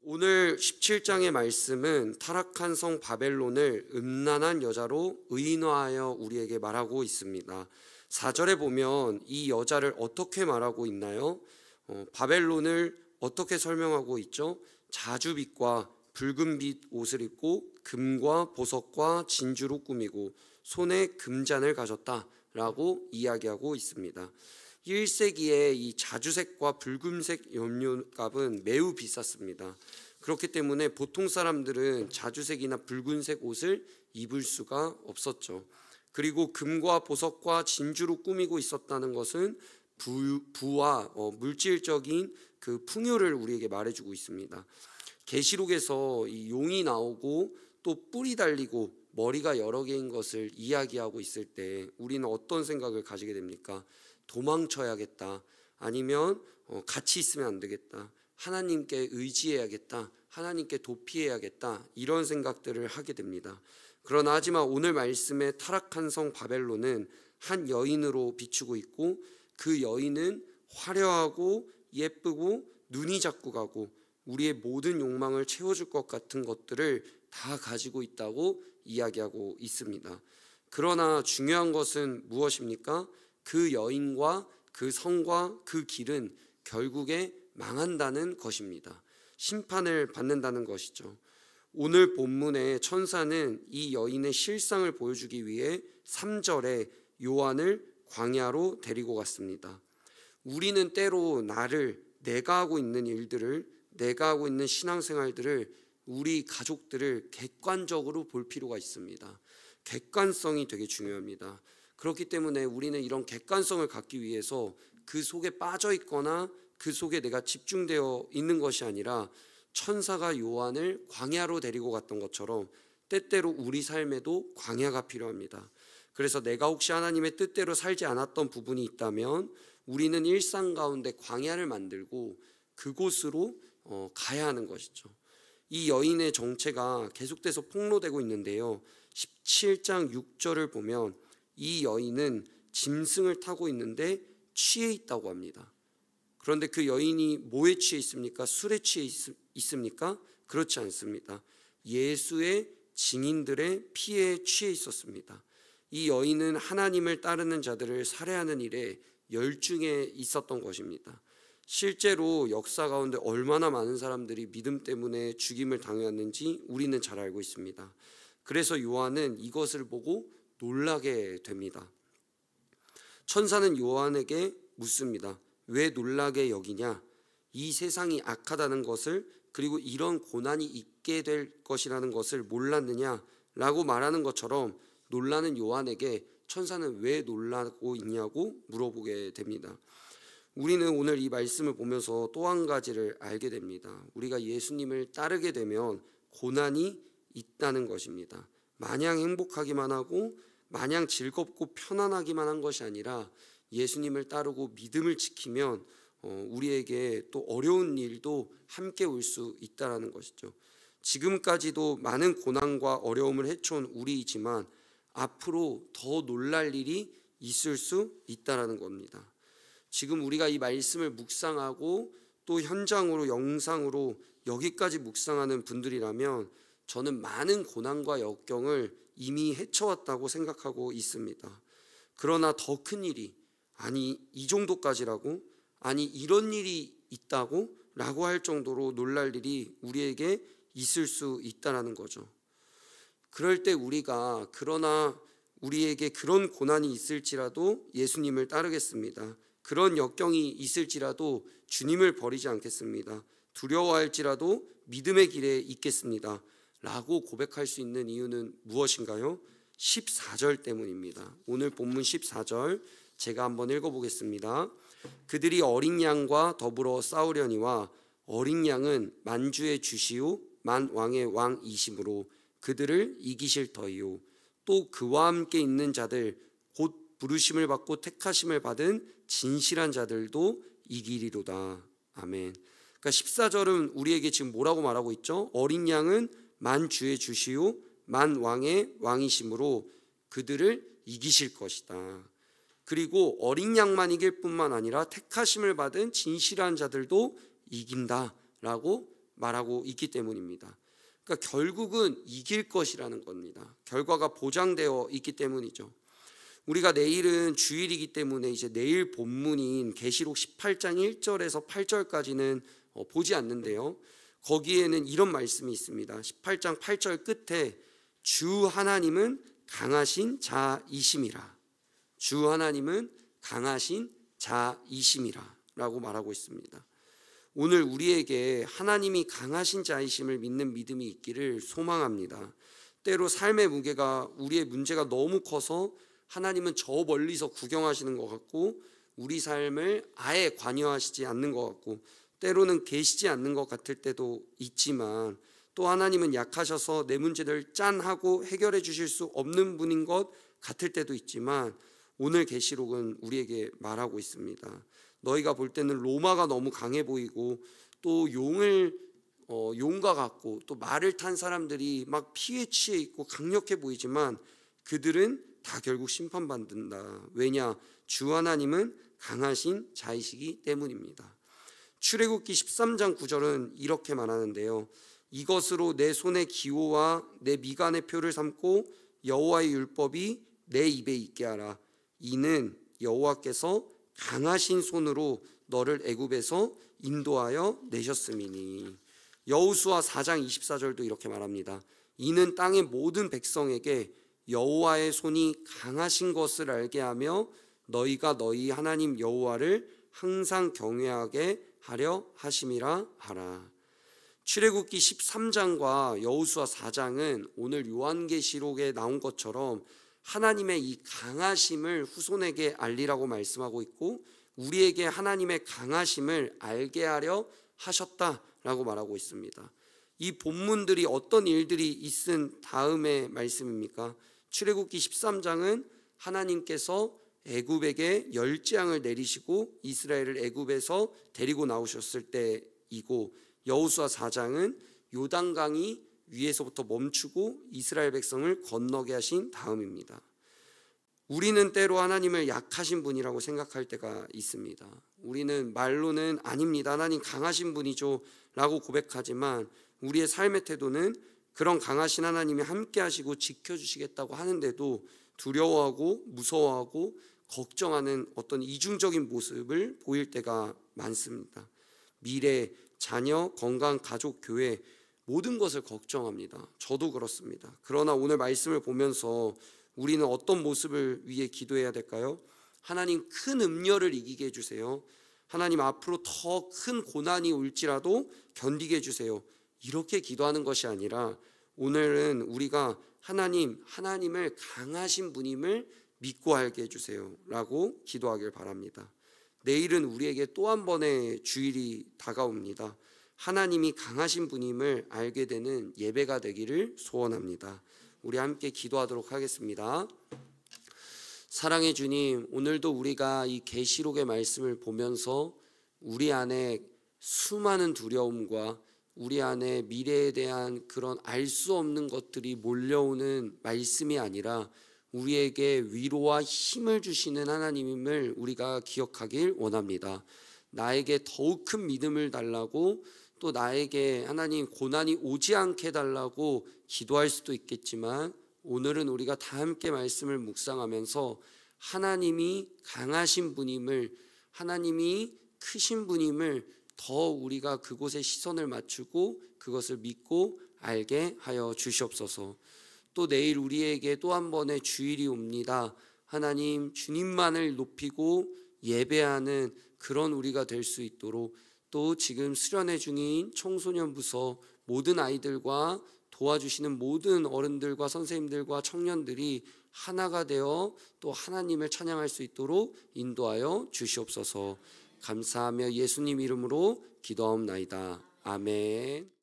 오늘 17장의 말씀은 타락한 성 바벨론을 음란한 여자로 의인화하여 우리에게 말하고 있습니다. 4절에 보면 이 여자를 어떻게 말하고 있나요? 바벨론을 어떻게 설명하고 있죠? 자주빛과 붉은빛 옷을 입고 금과 보석과 진주로 꾸미고 손에 금잔을 가졌다라고 이야기하고 있습니다. 1세기에 이 자주색과 붉은색 염료값은 매우 비쌌습니다. 그렇기 때문에 보통 사람들은 자주색이나 붉은색 옷을 입을 수가 없었죠. 그리고 금과 보석과 진주로 꾸미고 있었다는 것은 부와 물질적인 그 풍요를 우리에게 말해주고 있습니다. 계시록에서 이 용이 나오고 또 뿔이 달리고 머리가 여러 개인 것을 이야기하고 있을 때 우리는 어떤 생각을 가지게 됩니까? 도망쳐야겠다, 아니면 같이 있으면 안 되겠다, 하나님께 의지해야겠다, 하나님께 도피해야겠다, 이런 생각들을 하게 됩니다. 그러나 하지만 오늘 말씀의 타락한 성 바벨론은 한 여인으로 비추고 있고, 그 여인은 화려하고 예쁘고 눈이 자꾸 가고 우리의 모든 욕망을 채워줄 것 같은 것들을 다 가지고 있다고 이야기하고 있습니다. 그러나 중요한 것은 무엇입니까? 그 여인과 그 성과 그 길은 결국에 망한다는 것입니다. 심판을 받는다는 것이죠. 오늘 본문의 천사는 이 여인의 실상을 보여주기 위해 3절에 요한을 광야로 데리고 갔습니다. 우리는 때로 내가 하고 있는 일들을, 내가 하고 있는 신앙생활들을, 우리 가족들을 객관적으로 볼 필요가 있습니다. 객관성이 되게 중요합니다. 그렇기 때문에 우리는 이런 객관성을 갖기 위해서 그 속에 빠져 있거나 그 속에 내가 집중되어 있는 것이 아니라 천사가 요한을 광야로 데리고 갔던 것처럼 때때로 우리 삶에도 광야가 필요합니다. 그래서 내가 혹시 하나님의 뜻대로 살지 않았던 부분이 있다면 우리는 일상 가운데 광야를 만들고 그곳으로 가야 하는 것이죠. 이 여인의 정체가 계속돼서 폭로되고 있는데요, 17장 6절을 보면 이 여인은 짐승을 타고 있는데 취해 있다고 합니다. 그런데 그 여인이 뭐에 취해 있습니까? 술에 취해 있습니까? 그렇지 않습니다. 예수의 증인들의 피에 취해 있었습니다. 이 여인은 하나님을 따르는 자들을 살해하는 일에 열중해 있었던 것입니다. 실제로 역사 가운데 얼마나 많은 사람들이 믿음 때문에 죽임을 당했는지 우리는 잘 알고 있습니다. 그래서 요한은 이것을 보고 놀라게 됩니다. 천사는 요한에게 묻습니다. 왜 놀라게 여기냐? 이 세상이 악하다는 것을, 그리고 이런 고난이 있게 될 것이라는 것을 몰랐느냐? 라고 말하는 것처럼 놀라는 요한에게 천사는 왜 놀라고 있냐고 물어보게 됩니다. 우리는 오늘 이 말씀을 보면서 또 한 가지를 알게 됩니다. 우리가 예수님을 따르게 되면 고난이 있다는 것입니다. 마냥 행복하기만 하고 마냥 즐겁고 편안하기만 한 것이 아니라 예수님을 따르고 믿음을 지키면 우리에게 또 어려운 일도 함께 올 수 있다는 것이죠. 지금까지도 많은 고난과 어려움을 헤쳐온 우리이지만 앞으로 더 놀랄 일이 있을 수 있다는 겁니다. 지금 우리가 이 말씀을 묵상하고 또 현장으로 영상으로 여기까지 묵상하는 분들이라면 저는 많은 고난과 역경을 이미 헤쳐왔다고 생각하고 있습니다. 그러나 더 큰 일이, 아니 이 정도까지라고, 아니 이런 일이 있다고 라고 할 정도로 놀랄 일이 우리에게 있을 수 있다는 거죠. 그럴 때 우리가, 그러나 우리에게 그런 고난이 있을지라도 예수님을 따르겠습니다. 그런 역경이 있을지라도 주님을 버리지 않겠습니다. 두려워할지라도 믿음의 길에 있겠습니다 라고 고백할 수 있는 이유는 무엇인가요? 14절 때문입니다. 오늘 본문 14절 제가 한번 읽어보겠습니다. 그들이 어린 양과 더불어 싸우려니와 어린 양은 만주의 주시요 만 왕의 왕이심으로 그들을 이기실 터이요 또 그와 함께 있는 자들 곧 부르심을 받고 택하심을 받은 진실한 자들도 이기리로다. 아멘. 그러니까 14절은 우리에게 지금 뭐라고 말하고 있죠? 어린 양은 만 주의 주시요 만 왕의 왕이심으로 그들을 이기실 것이다. 그리고 어린 양만 이길 뿐만 아니라 택하심을 받은 진실한 자들도 이긴다라고 말하고 있기 때문입니다. 그러니까 결국은 이길 것이라는 겁니다. 결과가 보장되어 있기 때문이죠. 우리가 내일은 주일이기 때문에 이제 내일 본문인 계시록 18장 1절에서 8절까지는 보지 않는데요. 거기에는 이런 말씀이 있습니다. 18장 8절 끝에 주 하나님은 강하신 자이심이라. 주 하나님은 강하신 자이심이라 라고 말하고 있습니다. 오늘 우리에게 하나님이 강하신 자이심을 믿는 믿음이 있기를 소망합니다. 때로 삶의 무게가 우리의 문제가 너무 커서 하나님은 저 멀리서 구경하시는 것 같고 우리 삶을 아예 관여하시지 않는 것 같고 때로는 계시지 않는 것 같을 때도 있지만 또 하나님은 약하셔서 내 문제를 짠하고 해결해 주실 수 없는 분인 것 같을 때도 있지만 오늘 계시록은 우리에게 말하고 있습니다. 너희가 볼 때는 로마가 너무 강해 보이고 또 용과 같고 또 말을 탄 사람들이 막 피에 취해 있고 강력해 보이지만 그들은 다 결국 심판받는다. 왜냐? 주 하나님은 강하신 자이시기 때문입니다. 출애굽기 13장 9절은 이렇게 말하는데요. 이것으로 내 손의 기호와 내 미간의 표를 삼고 여호와의 율법이 내 입에 있게 하라. 이는 여호와께서 강하신 손으로 너를 애굽에서 인도하여 내셨음이니. 여호수아 4장 24절도 이렇게 말합니다. 이는 땅의 모든 백성에게 여호와의 손이 강하신 것을 알게 하며 너희가 너희 하나님 여호와를 항상 경외하게 하려 하심이라 하라. 출애굽기 13장과 여호수아 4장은 오늘 요한계시록에 나온 것처럼 하나님의 이 강하심을 후손에게 알리라고 말씀하고 있고 우리에게 하나님의 강하심을 알게 하려 하셨다라고 말하고 있습니다. 이 본문들이 어떤 일들이 있은 다음의 말씀입니까? 출애굽기 13장은 하나님께서 애굽에게 열재앙을 내리시고 이스라엘을 애굽에서 데리고 나오셨을 때이고 여호수아 4장은 요단강이 위에서부터 멈추고 이스라엘 백성을 건너게 하신 다음입니다. 우리는 때로 하나님을 약하신 분이라고 생각할 때가 있습니다. 우리는 말로는 아닙니다. 하나님 강하신 분이죠 라고 고백하지만 우리의 삶의 태도는 그런 강하신 하나님이 함께 하시고 지켜주시겠다고 하는데도 두려워하고 무서워하고 걱정하는 어떤 이중적인 모습을 보일 때가 많습니다. 미래, 자녀, 건강, 가족, 교회 모든 것을 걱정합니다. 저도 그렇습니다. 그러나 오늘 말씀을 보면서 우리는 어떤 모습을 위해 기도해야 될까요? 하나님 큰 음녀를 이기게 해주세요. 하나님 앞으로 더 큰 고난이 올지라도 견디게 해주세요. 이렇게 기도하는 것이 아니라 오늘은 우리가 하나님을 강하신 분임을 믿고 알게 해주세요 라고 기도하길 바랍니다. 내일은 우리에게 또 한 번의 주일이 다가옵니다. 하나님이 강하신 분임을 알게 되는 예배가 되기를 소원합니다. 우리 함께 기도하도록 하겠습니다. 사랑의 주님, 오늘도 우리가 이 계시록의 말씀을 보면서 우리 안에 수많은 두려움과 우리 안에 미래에 대한 그런 알 수 없는 것들이 몰려오는 말씀이 아니라 우리에게 위로와 힘을 주시는 하나님임을 우리가 기억하길 원합니다. 나에게 더욱 큰 믿음을 달라고 또 나에게 하나님 고난이 오지 않게 달라고 기도할 수도 있겠지만 오늘은 우리가 다 함께 말씀을 묵상하면서 하나님이 강하신 분임을 하나님이 크신 분임을 더 우리가 그곳에 시선을 맞추고 그것을 믿고 알게 하여 주시옵소서. 또 내일 우리에게 또 한 번의 주일이 옵니다. 하나님 주님만을 높이고 예배하는 그런 우리가 될 수 있도록 또 지금 수련회 중인 청소년 부서 모든 아이들과 도와주시는 모든 어른들과 선생님들과 청년들이 하나가 되어 또 하나님을 찬양할 수 있도록 인도하여 주시옵소서. 감사하며 예수님 이름으로 기도하옵나이다. 아멘.